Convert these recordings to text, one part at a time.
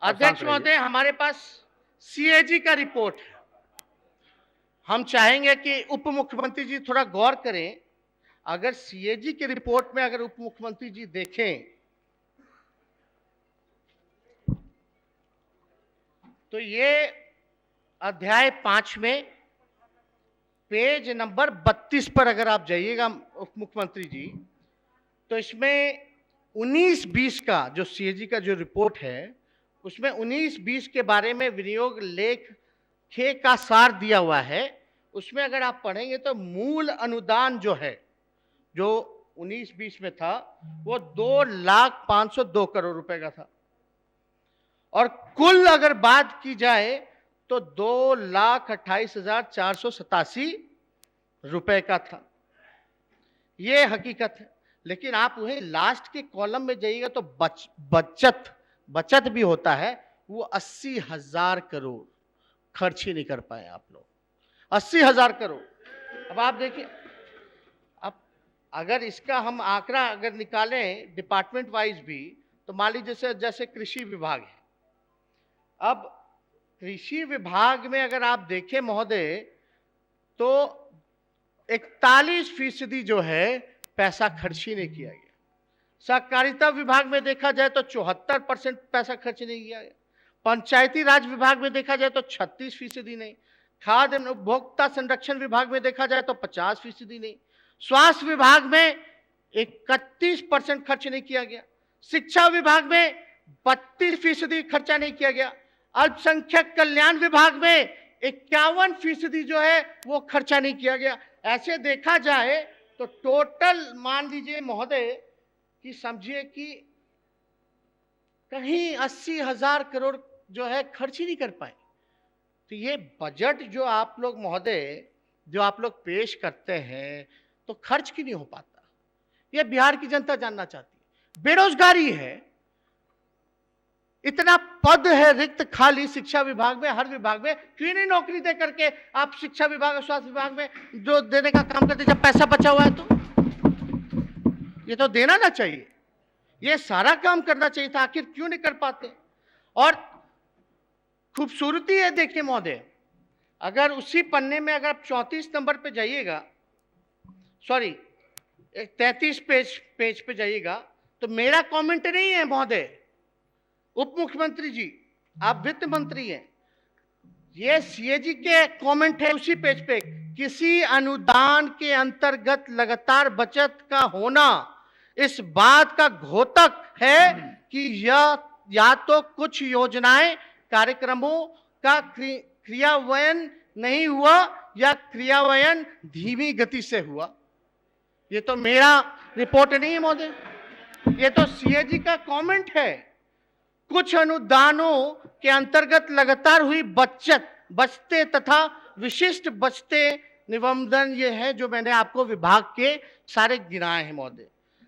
अध्यक्ष महोदय, हमारे पास सीएजी का रिपोर्ट है। हम चाहेंगे कि उप मुख्यमंत्री जी थोड़ा गौर करें। अगर सीएजी की रिपोर्ट में अगर उप मुख्यमंत्री जी देखें तो ये अध्याय 5 में पेज नंबर 32 पर अगर आप जाइएगा उप मुख्यमंत्री जी, तो इसमें 19-20 का जो सीएजी का जो रिपोर्ट है उसमें 19-20 के बारे में विनियोग लेख 6 का सार दिया हुआ है। उसमें अगर आप पढ़ेंगे तो मूल अनुदान जो है, जो 19-20 में था, वो 2,502 करोड़ रुपए का था, और कुल अगर बात की जाए तो 2,28,487 रुपए का था। ये हकीकत है। लेकिन आप वहीं लास्ट के कॉलम में जाइएगा तो बचत भी होता है, वो 80,000 करोड़ खर्च ही नहीं कर पाए आप लोग। 80,000 करोड़। अब आप देखिए, अब अगर इसका हम आंकड़ा अगर निकालें डिपार्टमेंट वाइज भी, तो मान लीजिए जैसे कृषि विभाग है। अब कृषि विभाग में अगर आप देखें महोदय, तो 41% जो है पैसा खर्च ही नहीं किया गया। सहकारिता विभाग में देखा जाए तो 74% पैसा खर्च नहीं किया गया। पंचायती राज विभाग में देखा जाए तो 36% नहीं। खाद्य एवं उपभोक्ता संरक्षण विभाग में देखा जाए तो 50% नहीं। स्वास्थ्य विभाग में 31% खर्च नहीं किया गया। शिक्षा विभाग में 32% खर्चा नहीं किया गया। अल्पसंख्यक कल्याण विभाग में 51% जो है वो खर्चा नहीं किया गया। ऐसे देखा जाए तो टोटल मान लीजिए महोदय कि समझिए कि कहीं 80,000 करोड़ जो है खर्च ही नहीं कर पाए। तो ये बजट जो आप लोग महोदय जो आप लोग पेश करते हैं तो खर्च क्यों नहीं हो पाता, ये बिहार की जनता जानना चाहती है। बेरोजगारी है, इतना पद है रिक्त खाली शिक्षा विभाग में, हर विभाग में, क्यों नहीं नौकरी दे करके आप शिक्षा विभाग और स्वास्थ्य विभाग में जो देने का काम करते, जब पैसा बचा हुआ है तो ये तो देना ना चाहिए, ये सारा काम करना चाहिए था, आखिर क्यों नहीं कर पाते। और खूबसूरती है देखिए महोदय, अगर उसी पन्ने में अगर आप 34 नंबर पे जाइएगा, सॉरी 33 पेज पे जाइएगा, तो मेरा कमेंट नहीं है महोदय, उप मुख्यमंत्री जी आप वित्त मंत्री हैं, ये सीएजी के कमेंट है उसी पेज पे। किसी अनुदान के अंतर्गत लगातार बचत का होना इस बात का द्योतक है कि यह या तो कुछ योजनाएं कार्यक्रमों का क्रियान्वयन नहीं हुआ या क्रियान्वयन धीमी गति से हुआ। ये तो मेरा रिपोर्ट नहीं है महोदय, ये तो सीएजी का कमेंट है। कुछ अनुदानों के अंतर्गत लगातार हुई बचते तथा विशिष्ट बचते निबंधन, ये है जो मैंने आपको विभाग के सारे गिनाए हैं महोदय।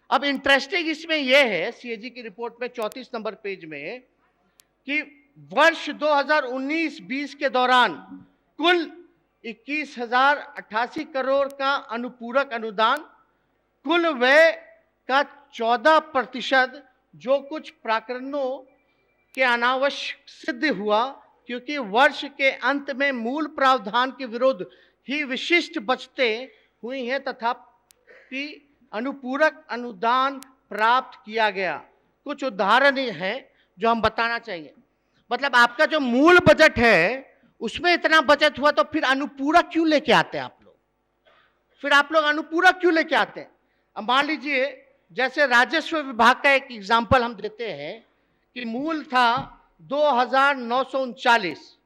अब इंटरेस्टिंग इसमें यह है सीएजी की रिपोर्ट में 34 नंबर पेज में कि वर्ष 2019-20 के दौरान कुल 21,088 करोड़ का अनुपूरक अनुदान, कुल व्यय का 14% जो कुछ प्रकरणों के अनावश्यक सिद्ध हुआ, क्योंकि वर्ष के अंत में मूल प्रावधान के विरुद्ध ही विशिष्ट बचतें हुई हैं तथापि अनुपूरक अनुदान प्राप्त किया गया। कुछ उदाहरण हैं जो हम बताना चाहिए। मतलब आपका जो मूल बजट है उसमें इतना बचत हुआ, तो फिर अनुपूरक क्यों लेके आते हैं आप लोग? फिर आप लोग अनुपूरक क्यों लेके आते हैं? अब मान लीजिए जैसे राजस्व विभाग का एक एग्जाम्पल हम देते हैं कि मूल था 2,939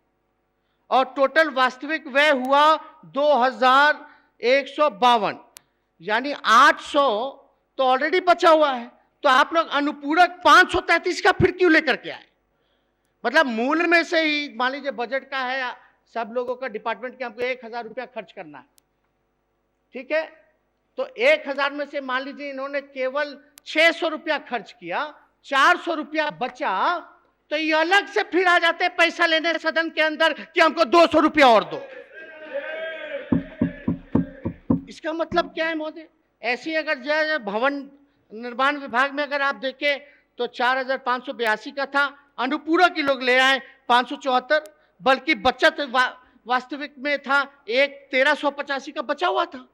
और टोटल वास्तविक व्यय हुआ 2,152, यानी 800 तो ऑलरेडी बचा हुआ है। तो आप लोग अनुपूरक 533 का फिर क्यों लेकर के आए? मतलब मूल में से ही मान लीजिए बजट का है, सब लोगों का डिपार्टमेंट के हमको 1,000 रुपया खर्च करना है, ठीक है, तो 1,000 में से मान लीजिए इन्होंने केवल 600 रुपया खर्च किया, 400 रुपया बचा, तो ये अलग से फिर आ जाते पैसा लेने सदन के अंदर कि हमको 200 रुपया और दो। इसका मतलब क्या है महोदय? ऐसी अगर जो भवन निर्माण विभाग में अगर आप देखें तो 4,582 का था, अनुपूरक ही लोग ले आए 574, बल्कि बचत वास्तविक में था 1385 का बचा हुआ था।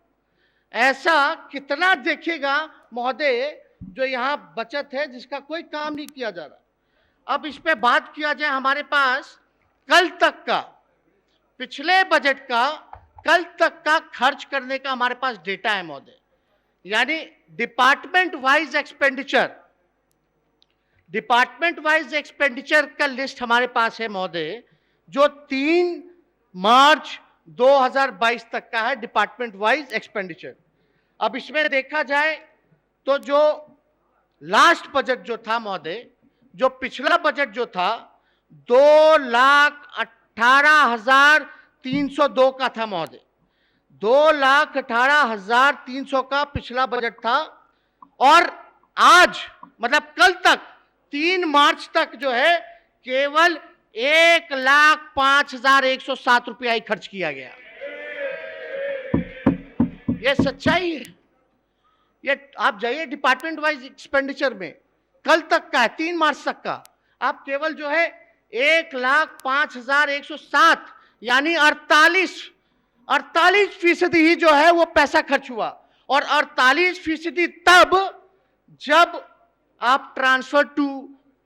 ऐसा कितना देखिएगा महोदय जो यहाँ बचत है जिसका कोई काम नहीं किया जा रहा। अब इस पे बात किया जाए, हमारे पास कल तक का, पिछले बजट का कल तक का खर्च करने का हमारे पास डेटा है महोदय, यानी डिपार्टमेंट वाइज एक्सपेंडिचर का लिस्ट हमारे पास है महोदय, जो 3 मार्च 2022 तक का है, डिपार्टमेंट वाइज एक्सपेंडिचर। अब इसमें देखा जाए तो जो लास्ट बजट जो था महोदय, जो पिछला बजट जो था 2,18,302 का था महोदय, 2,18,300 का पिछला बजट था। और आज मतलब कल तक 3 मार्च तक जो है केवल 1,05,107 रुपया ही खर्च किया गया। ये सच्चाई है। ये आप जाइए डिपार्टमेंट वाइज एक्सपेंडिचर में, कल तक का है 3 मार्च तक का, आप केवल जो है 1,05,107 यानी 48% ही जो है वो पैसा खर्च हुआ। और 48% तब जब आप ट्रांसफर टू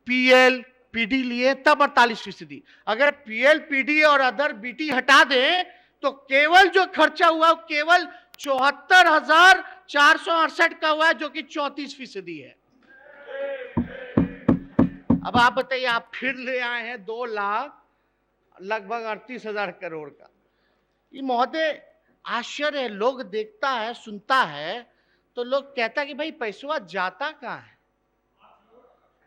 पीएल पीडी लिए, तब 48%। अगर पीएल पीडी और अदर बीटी हटा दें तो केवल जो खर्चा हुआ केवल 74,468 का हुआ, जो कि 34% है। अब आप बताइए, आप फिर ले आए हैं 2 लाख लगभग 38,000 करोड़ का। ये महोदय आश्चर्य है, लोग देखता है सुनता है तो लोग कहता है कि भाई पैसा जाता कहाँ है?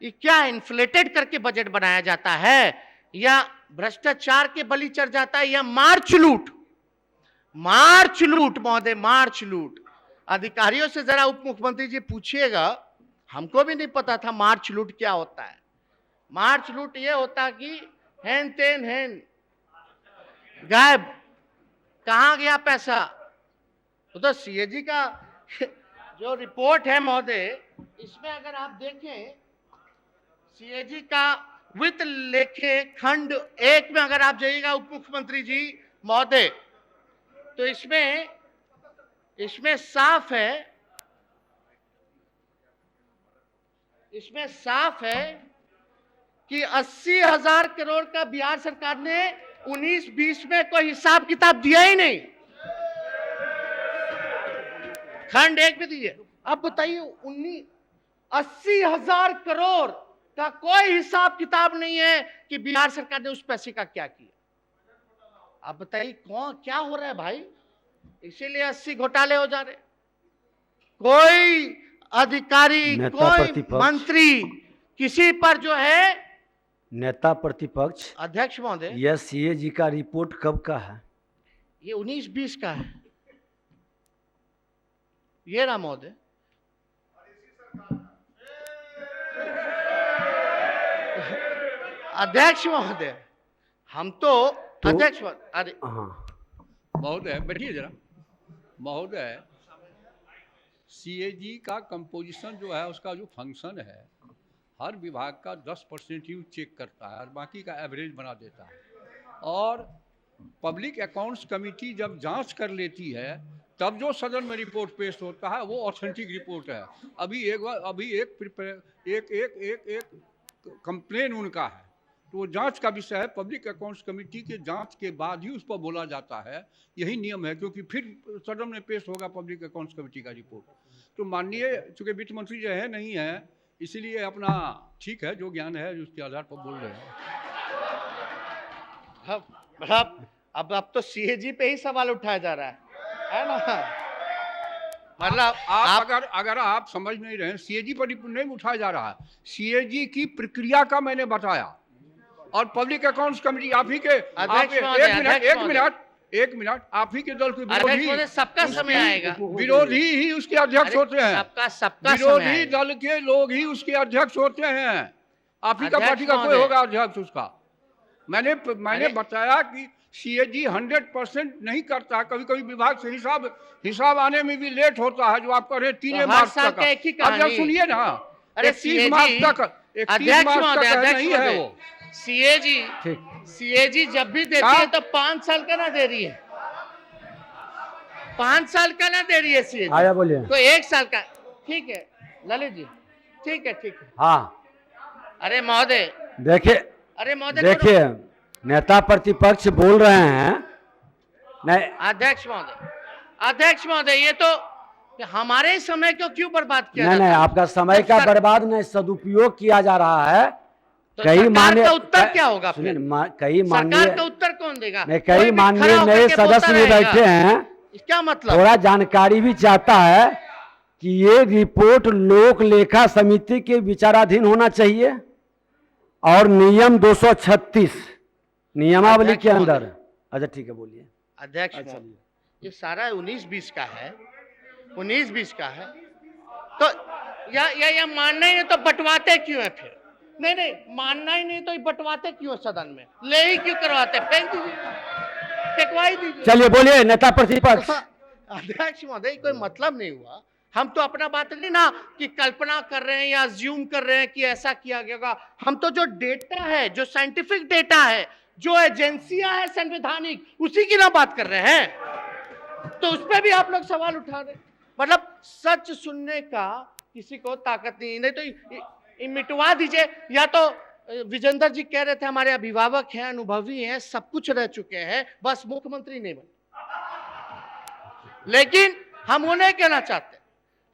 ये क्या इन्फ्लेटेड करके बजट बनाया जाता है, या भ्रष्टाचार के बलि चढ़ जाता है, या मार्च लूट महोदय, मार्च लूट। अधिकारियों से जरा उप मुख्यमंत्री जी पूछिएगा, हमको भी नहीं पता था मार्च लूट क्या होता है। मार्च लूट ये होता कि हैन तेन हैन गायब, कहां गया पैसा? तो सीएजी का जो रिपोर्ट है महोदय, इसमें अगर आप देखें सीएजी का वित्त लेखे खंड 1 में अगर आप जाइएगा उप मुख्यमंत्री जी महोदय, तो इसमें साफ है कि 80,000 करोड़ का बिहार सरकार ने 19-20 में कोई हिसाब किताब दिया ही नहीं। खंड 1 में दीजिए। अब बताइए 80,000 करोड़ का कोई हिसाब किताब नहीं है कि बिहार सरकार ने उस पैसे का क्या किया। आप बताइए कौन क्या हो रहा है भाई? इसीलिए 80 घोटाले हो जा रहे। कोई अधिकारी, कोई मंत्री किसी पर जो है, नेता प्रतिपक्ष अध्यक्ष महोदय, यह सीएजी का रिपोर्ट कब का है? ये 19-20 का है, ये ना महोदय। अध्यक्ष महोदय, हम तो अध्यक्ष अरे महोदय बैठिए जरा। महोदय, सीएजी का कंपोजिशन जो है, उसका जो फंक्शन है, हर विभाग का 10% ही चेक करता है और बाकी का एवरेज बना देता है। और पब्लिक अकाउंट्स कमेटी जब जांच कर लेती है तब जो सदन में रिपोर्ट पेश होता है वो ऑथेंटिक रिपोर्ट है। अभी एक कंप्लेन उनका है, तो वो जांच का विषय है। पब्लिक अकाउंट्स कमेटी के जांच के बाद ही उस पर बोला जाता है, यही नियम है, क्योंकि फिर सदन में पेश होगा पब्लिक अकाउंट्स कमेटी का रिपोर्ट। तो माननीय चूँकि वित्त मंत्री जो है नहीं है, इसीलिए अपना ठीक है जो ज्ञान है उसके आधार पर बोल रहे हैं। अब तो सीएजी पे ही सवाल उठाया जा रहा है ना? मतलब आप अगर आप समझ नहीं रहे, सीएजी पर नहीं उठाया जा रहा है, सीएजी की प्रक्रिया का मैंने बताया। और पब्लिक अकाउंट्स कमेटी आप ही के एक मिनट आप ही के दल के विरोधी, सबका समय आएगा, विरोधी ही उसके अध्यक्ष होते हैं। सबका विरोधी दल के लोग ही उसके अध्यक्ष होते हैं। आप ही का पार्टी का कोई होगा अध्यक्ष उसका। मैंने बताया कि सीएजी 100% नहीं करता, कभी कभी विभाग से हिसाब आने में भी लेट होता है, जो आप कह रहे हैं 3 मार्च तक। अब जब सुनिए ना, अरे 31 मार्च तक 31 अध्यक्ष मार्च महोदय, तक अध्यक्ष नहीं है महोदय, वो। सीएजी ठीक। सीएजी जब भी देती क्या? है तो 5 साल का ना दे रही है, 5 साल का ना दे रही है सीएजी, आया बोलिए। तो 1 साल का। ठीक है ललित जी, ठीक है। हाँ अरे महोदय, देखिए, अरे महोदय देखिए नेता प्रतिपक्ष बोल रहे हैं नहीं। अध्यक्ष महोदय ये तो हमारे समय को क्यों बर्बाद किया नहीं जाता नहीं, है? आपका समय का बर्बाद नहीं, सदुपयोग किया जा रहा है। तो कई सरकार मान्य का उत्तर क्या होगा फिर? कई माननीय सरकार का उत्तर कौन देगा? नहीं, कोई कई भी माननीय खड़ा होकर नए के सदस्य बोलता भी रहेगा। बैठे हैं, क्या मतलब? थोड़ा जानकारी भी चाहता है कि ये रिपोर्ट लोक लेखा समिति के विचाराधीन होना चाहिए और नियम 236 नियमावली के अंदर। अच्छा ठीक है, बोलिए। अध्यक्ष अच्छा, महोदय, ये सारा 19-20 का है, 19-20 का है, तो या मानना ही नहीं तो बंटवाते क्यों है फिर? नहीं मानना ही नहीं तो बंटवाते क्यों है सदन में? ले ही क्यों करवाते? फेंक दीजिए, फेंकवा ही दीजिए। चलिए बोलिए नेता प्रतिपक्ष। अध्यक्ष महोदय कोई मतलब नहीं हुआ। हम तो अपना बात नहीं ना कि कल्पना कर रहे हैं या ज्यूम कर रहे हैं कि ऐसा किया गया होगा। हम तो जो डेटा है, जो साइंटिफिक डेटा है, जो एजेंसियां है संवैधानिक, उसी की ना बात कर रहे हैं। तो उस पर भी आप लोग सवाल उठा रहे, मतलब सच सुनने का किसी को ताकत नहीं तो मिटवा दीजिए। या तो विजेंद्र जी कह रहे थे हमारे अभिभावक हैं, अनुभवी हैं, सब कुछ रह चुके हैं, बस मुख्यमंत्री नहीं बने। लेकिन हम उन्हें कहना चाहते,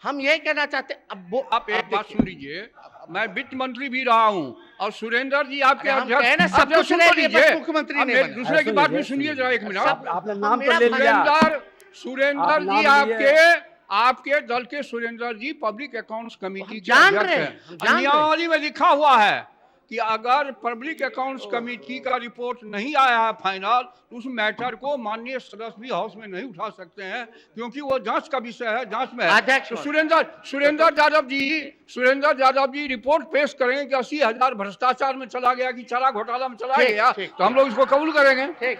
हम ये कहना चाहते। अब आप एक बात सुन लीजिए, मैं वित्त मंत्री भी रहा हूं और सुरेंद्र जी आपके हम अध्यक्ष, कहे ना, सब आप कुछ सुन रह तो गया, लीजिए। बस मुख्यमंत्री अब नहीं मेरे बने। दूसरे की बात भी सुनिए जरा एक मिनट। आपने नाम तो मेरा ले लिया। सुरेंद्र जी नाम लिए। आपके दल के सुरेंद्र जी पब्लिक अकाउंट्स कमेटी के जान अध्यक्ष रहे हैं, हम जान हैं। नियमावली में लिखा हुआ है कि अगर पब्लिक अकाउंट्स कमेटी का रिपोर्ट नहीं आया है फाइनल, तो उस मैटर को माननीय सदस्य भी हाउस में नहीं उठा सकते हैं, क्योंकि वो जांच का विषय है, जांच में है। अध्यक्ष तो सुरेंद्र यादव जी रिपोर्ट पेश करेंगे कि 80,000 भ्रष्टाचार में चला गया कि चारा घोटाला में चला ठीक, गया, ठीक, तो हम लोग इसको कबूल करेंगे। ठीक।